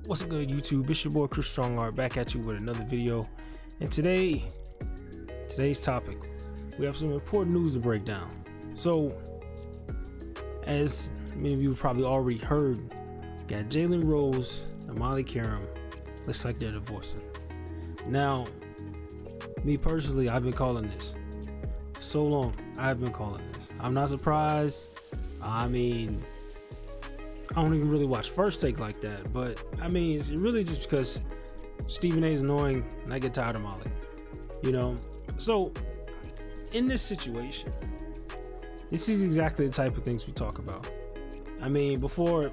What's good, YouTube? It's your boy Chris Strongart back at you with another video. And today's topic, we have some important news to break down. So, as many of you probably already heard, got Jalen and Molly Qerim. Looks like they're divorcing. Now, me personally, I've been calling this for so long. I've been calling this. I'm not surprised. I mean, I don't even really watch First Take like that, but I mean, it's really just because Stephen A is annoying and I get tired of Molly, you know? So in this situation, this is exactly the type of things we talk about. I mean, before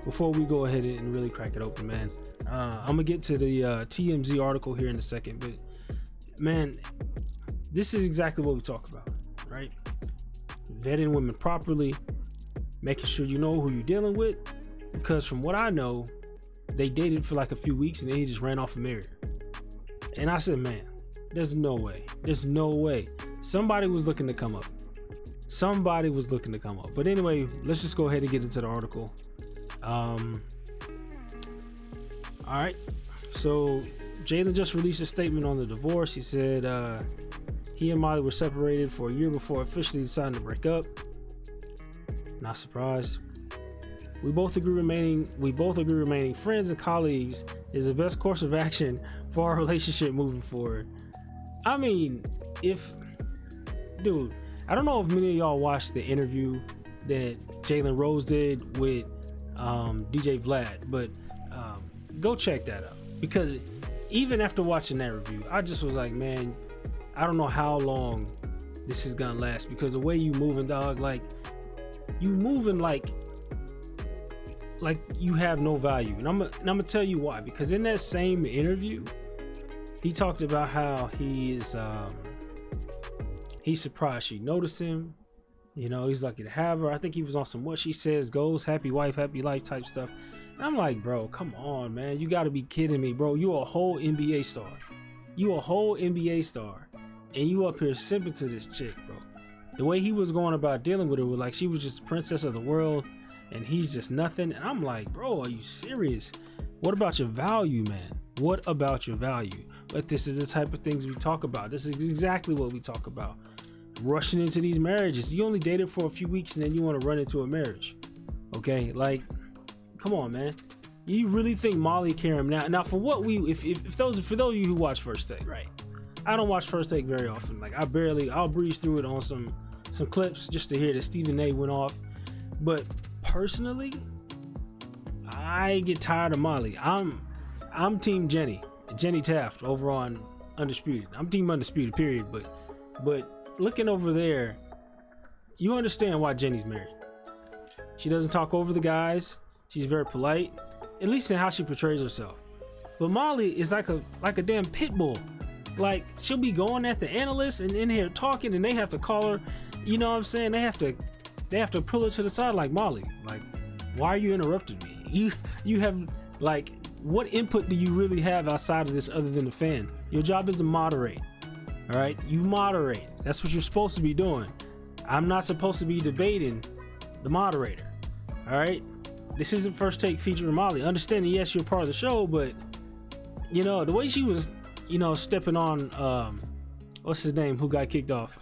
we go ahead and really crack it open, man, I'm gonna get to the TMZ article here in a second, but man, this is exactly what we talk about, right? Vetting women properly, making sure you know who you're dealing with, because from what I know, they dated for like a few weeks and then he just ran off and married her. And I said, man, there's no way. Somebody was looking to come up. But anyway, let's just go ahead and get into the article. All right. So Jalen just released a statement on the divorce. He said he and Molly were separated for a year before officially deciding to break up. Not surprised. We both agree remaining friends and colleagues is the best course of action for our relationship moving forward. I mean, dude, I don't know if many of y'all watched the interview that Jalen Rose did with DJ Vlad, but go check that out, because even after watching that review, I just was like, man, I don't know how long this is gonna last, because the way you moving, dog, like you moving like you have no value. And I'm gonna tell you why. Because in that same interview, he talked about how he's surprised she noticed him. You know, he's lucky to have her. I think he was on some what she says goes, happy wife, happy life type stuff. And I'm like, bro, come on, man. You gotta be kidding me, bro. You a whole NBA star. And you up here simping to this chick, bro. The way he was going about dealing with her was like she was just princess of the world and he's just nothing. And I'm like, bro, are you serious? What about your value, man? What about your value? But this is the type of things we talk about. This is exactly what we talk about. Rushing into these marriages. You only dated for a few weeks and then you want to run into a marriage. Okay, like, come on, man. You really think Molly Qerim now for what we for those of you who watch First Take, right? I don't watch First Take very often. Like I'll breeze through it on some clips just to hear that Stephen A went off. But personally, I get tired of Molly. I'm team Jenny Taft over on Undisputed. I'm team Undisputed, period. But looking over there, you understand why Jenny's married. She doesn't talk over the guys. She's very polite, at least in how she portrays herself. But Molly is like a damn pit bull. Like, she'll be going at the analysts and in here talking, and they have to call her. You know what I'm saying? They have to pull her to the side, like, Molly, like, why are you interrupting me? You have, like, what input do you really have outside of this other than the fan? Your job is to moderate. All right, you moderate. That's what you're supposed to be doing. I'm not supposed to be debating the moderator. All right, this isn't First Take featuring Molly. Understanding, yes, you're part of the show, but you know the way she was, you know, stepping on what's his name who got kicked off,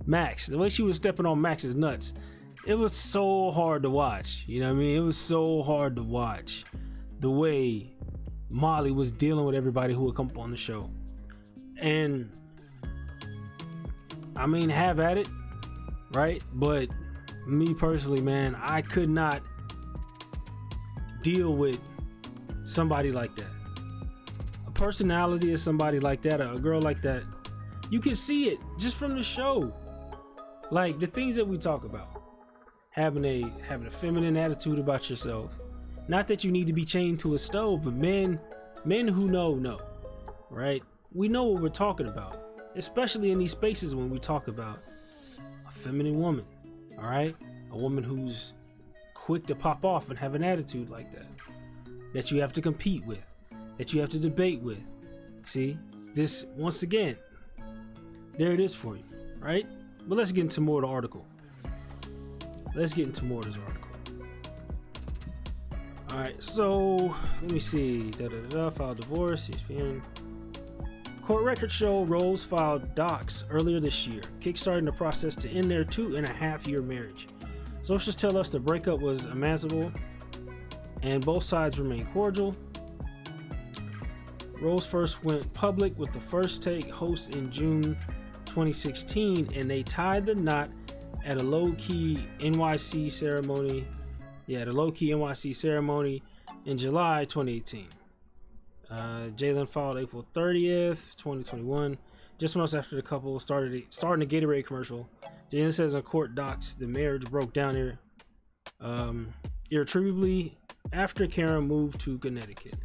Max. The way she was stepping on Max's nuts, it was so hard to watch. You know what I mean? It was so hard to watch the way Molly was dealing with everybody who would come up on the show. And I mean, have at it, right? But me personally, man, I could not deal with somebody like that. A personality of somebody like that, a girl like that, you can see it just from the show. Like the things that we talk about, having a feminine attitude about yourself. Not that you need to be chained to a stove, but men who know, right? We know what we're talking about, especially in these spaces when we talk about a feminine woman, all right? A woman who's quick to pop off and have an attitude like that you have to compete with, that you have to debate with. See, this, once again, there it is for you, right? But let's get into more of the article. All right, so let me see. Filed divorce. ESPN. Court records show Rose filed docs earlier this year, kickstarting the process to end their 2.5-year marriage. Sources tell us the breakup was amicable and both sides remain cordial. Rose first went public with the First Take host in June 2016, and they tied the knot at a low-key NYC ceremony. In July 2018. Jalen filed April 30th, 2021, just months after the couple starting a Gatorade commercial. Jalen says in court docs the marriage broke down irretrievably after Qerim moved to Connecticut.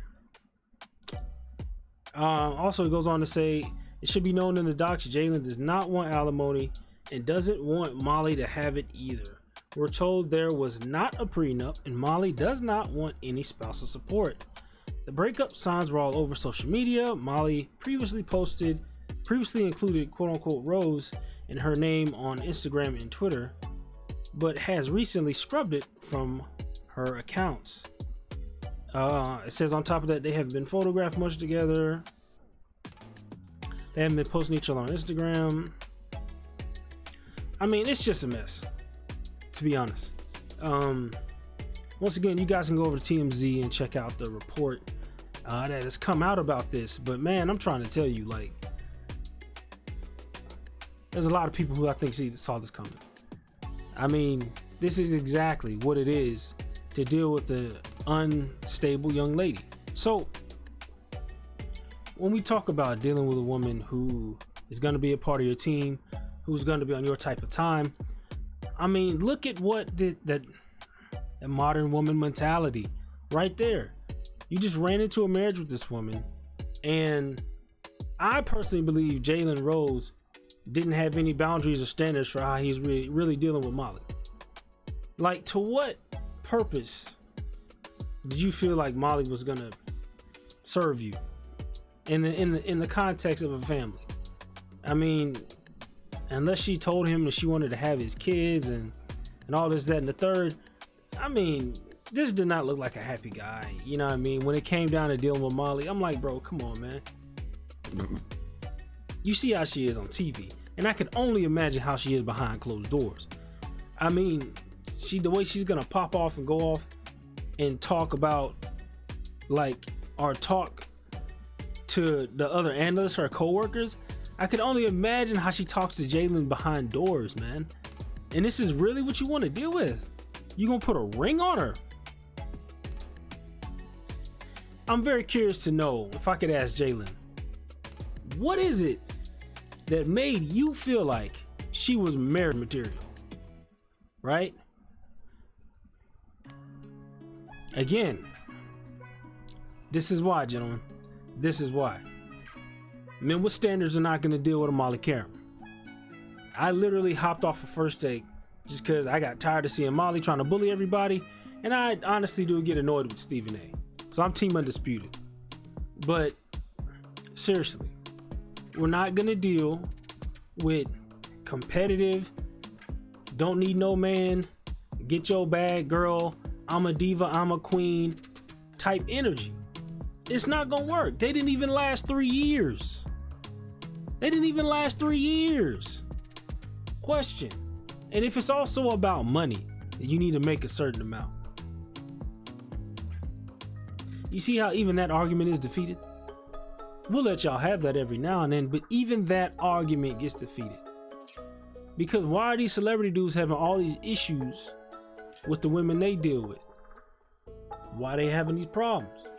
Also, it goes on to say, it should be known in the docs Jalen does not want alimony and doesn't want Molly to have it either. We're told there was not a prenup and Molly does not want any spousal support. The breakup signs were all over social media. Molly previously included quote-unquote Rose in her name on Instagram and Twitter, but has recently scrubbed it from her accounts. It says on top of that, they have been photographed much together. They haven't been posting each other on Instagram. I mean, it's just a mess, to be honest. Once again, you guys can go over to TMZ and check out the report that has come out about this. But man, I'm trying to tell you, like, there's a lot of people who I think saw this coming. I mean, this is exactly what it is to deal with an unstable young lady. So when we talk about dealing with a woman who is going to be a part of your team, who's going to be on your type of time, I mean, look at what that modern woman mentality right there. You just ran into a marriage with this woman, and I personally believe Jalen Rose didn't have any boundaries or standards for how he's really dealing with Molly. Like, to what purpose did you feel like Molly was gonna serve you in the context of a family? I mean, unless she told him that she wanted to have his kids and all this, that, and the third. I mean, this did not look like a happy guy. You know what I mean? When it came down to dealing with Molly, I'm like, bro, come on, man. You see how she is on TV, and I can only imagine how she is behind closed doors. I mean, the way she's gonna pop off and go off and talk about, like, or talk to the other analysts, her coworkers. I could only imagine how she talks to Jalen behind doors, man. And this is really what you want to deal with? You gonna put a ring on her? I'm very curious to know, if I could ask Jalen, what is it that made you feel like she was marriage material? Right? Again, this is why, gentlemen. This is why. Men with standards are not going to deal with a Molly Qerim. I literally hopped off a First Take just because I got tired of seeing Molly trying to bully everybody, and I honestly do get annoyed with Stephen A. So I'm Team Undisputed. But seriously, we're not going to deal with competitive, don't need no man, get your bag, girl, I'm a diva, I'm a queen type energy. It's not going to work. They didn't even last 3 years. Question. And if it's also about money, you need to make a certain amount. You see how even that argument is defeated? We'll let y'all have that every now and then, but even that argument gets defeated. Because why are these celebrity dudes having all these issues with the women they deal with? Why are they having these problems?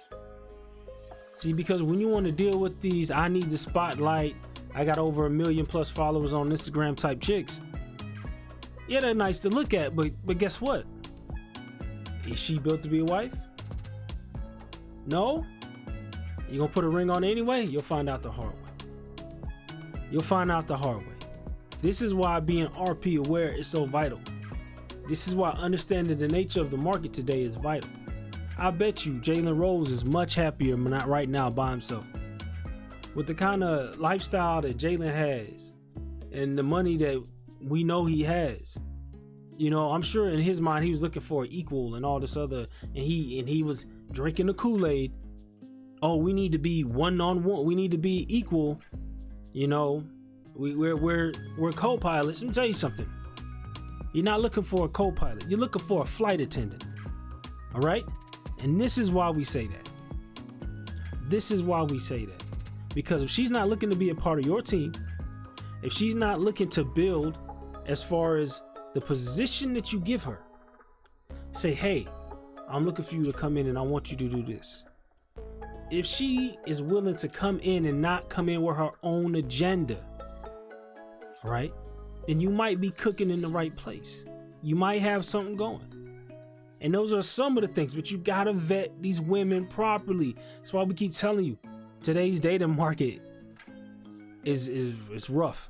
See, because when you want to deal with these, I need the spotlight, I got over 1 million plus followers on Instagram type chicks. Yeah, they're nice to look at, but guess what? Is she built to be a wife? No? You gonna put a ring on it anyway? You'll find out the hard way. This is why being RP aware is so vital. This is why understanding the nature of the market today is vital. I bet you Jalen Rose is much happier not right now by himself. With the kind of lifestyle that Jalen has and the money that we know he has, You know, I'm sure in his mind he was looking for an equal and all this other, and he was drinking the Kool-Aid. Oh, we need to be one-on-one. We need to be equal. You know, we're co-pilots. Let me tell you something. You're not looking for a co-pilot. You're looking for a flight attendant. All right? And this is why we say that. This is why we say that. Because if she's not looking to be a part of your team, if she's not looking to build as far as the position that you give her, say, hey, I'm looking for you to come in and I want you to do this. If she is willing to come in and not come in with her own agenda, right, then you might be cooking in the right place. You might have something going. And those are some of the things, but you gotta vet these women properly. That's why we keep telling you, today's dating market is rough.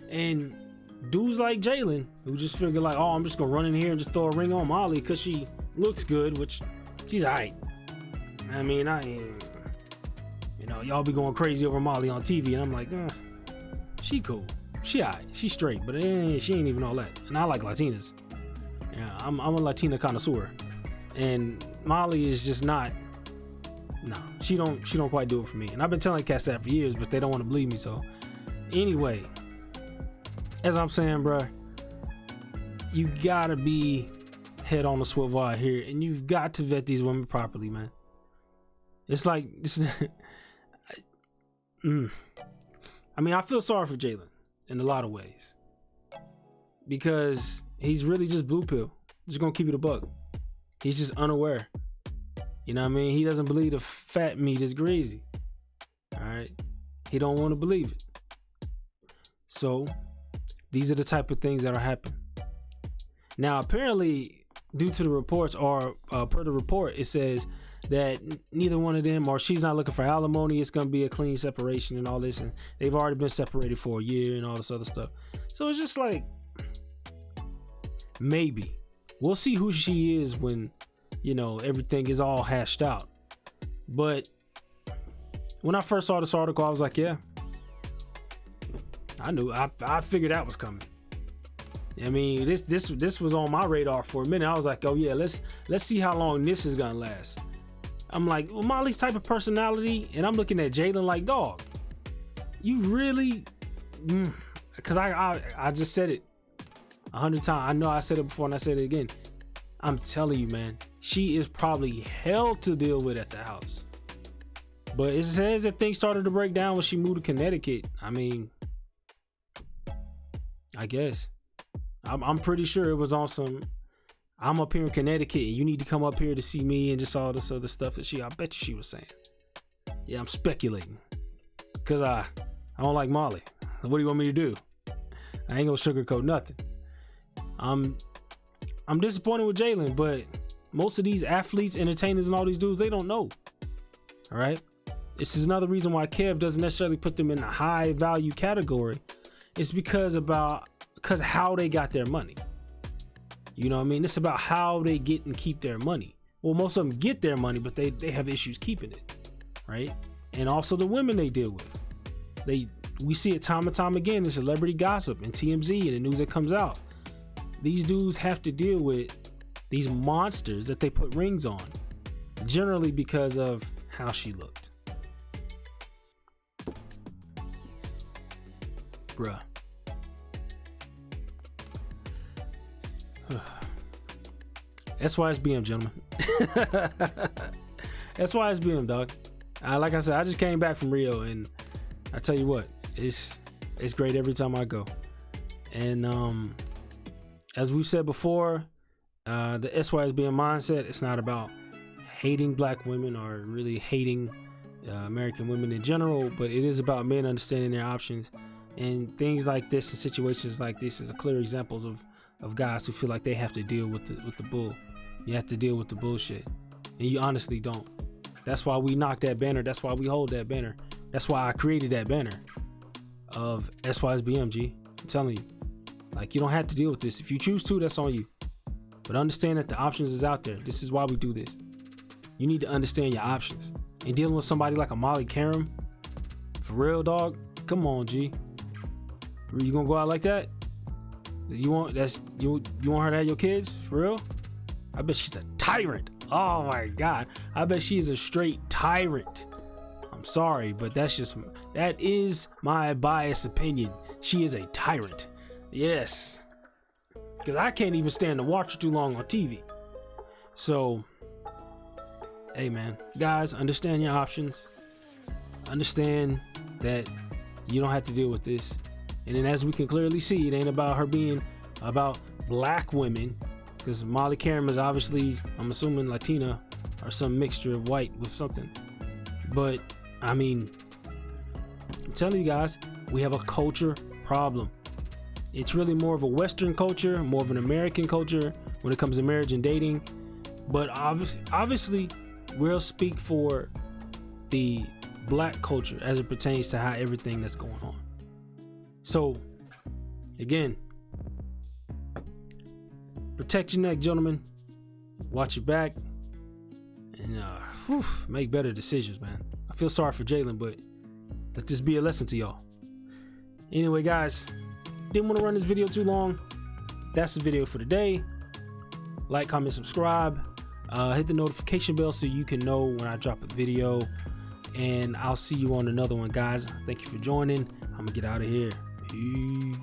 And dudes like Jalen, who just figure like, oh, I'm just gonna run in here and just throw a ring on Molly because she looks good, which she's alright. I mean, y'all be going crazy over Molly on TV, and I'm like, she cool, she alright, she straight, but she ain't even all that. And I like Latinas. Yeah, I'm a Latina connoisseur, and Molly is just not. No, she don't quite do it for me. And I've been telling cats that for years, but they don't want to believe me. So, anyway, as I'm saying, bruh, you gotta be head on the swivel out here, and you've got to vet these women properly, man. It's like this. I mean, I feel sorry for Jalen in a lot of ways because he's really just blue pill. Just gonna keep it a buck. He's just unaware. You know what I mean? He doesn't believe the fat meat is greasy. All right, he don't want to believe it. So these are the type of things that are happening. Now, apparently, due to the reports, or per the report, it says that neither one of them, or she's not looking for alimony. It's going to be a clean separation and all this. And they've already been separated for a year and all this other stuff. So it's just like, maybe. We'll see who she is when, you know, everything is all hashed out. But when I first saw this article, I was like, yeah, I knew. I figured that was coming. I mean, this was on my radar for a minute. I was like, oh yeah, let's see how long this is gonna last. I'm like, well, Molly's type of personality, and I'm looking at Jalen like, dog, you really, because I just said it 100 times. I know I said it before and I said it again. I'm telling you, man, she is probably hell to deal with at the house. But it says that things started to break down when she moved to Connecticut. I mean, I guess. I'm pretty sure it was on some, I'm up here in Connecticut and you need to come up here to see me and just all this other stuff that I bet you she was saying. Yeah, I'm speculating. Because I don't like Molly. What do you want me to do? I ain't gonna sugarcoat nothing. I'm disappointed with Jalen, but most of these athletes, entertainers, and all these dudes, they don't know. All right? This is another reason why Kev doesn't necessarily put them in a high value category. It's because how they got their money. You know what I mean? It's about how they get and keep their money. Well, most of them get their money, but they have issues keeping it, right? And also the women they deal with. We see it time and time again in celebrity gossip and TMZ and the news that comes out. These dudes have to deal with these monsters that they put rings on, generally because of how she looked. Bruh. SYSBM, gentlemen. SYSBM, dog. Like I said, I just came back from Rio, and I tell you what, it's great every time I go. And as we've said before, the SYSBM mindset, it's not about hating black women or really hating American women in general, but it is about men understanding their options. And things like this and situations like this is a clear examples of guys who feel like they have to deal with the bull. You have to deal with the bullshit, and you honestly don't. That's why we knock that banner. That's why we hold that banner. That's why I created that banner of SYSBMG. I'm telling you, like, you don't have to deal with this. If you choose to, that's on you. But understand that the options is out there. This is why we do this. You need to understand your options. And dealing with somebody like a Molly Qerim, for real, dog. Come on, G. You gonna go out like that? You want her to have your kids for real? I bet she's a tyrant. Oh my God, I bet she is a straight tyrant. I'm sorry, but that is my biased opinion. She is a tyrant. Yes, because I can't even stand to watch her too long on TV. So, hey man, guys, understand your options. Understand that you don't have to deal with this. And then, as we can clearly see, it ain't about her being about black women, because Molly Qerim is obviously, I'm assuming, Latina or some mixture of white with something. But I mean, I'm telling you guys, we have a culture problem. It's really more of a Western culture, more of an American culture when it comes to marriage and dating. But obviously, we'll speak for the black culture as it pertains to how everything that's going on. So, again, protect your neck, gentlemen. Watch your back, and make better decisions, man. I feel sorry for Jalen, but let this be a lesson to y'all. Anyway, guys, didn't want to run this video too long. That's the video for today. Like, comment, subscribe. Hit the notification bell so you can know when I drop a video. And I'll see you on another one, guys. Thank you for joining. I'm gonna get out of here. Peace.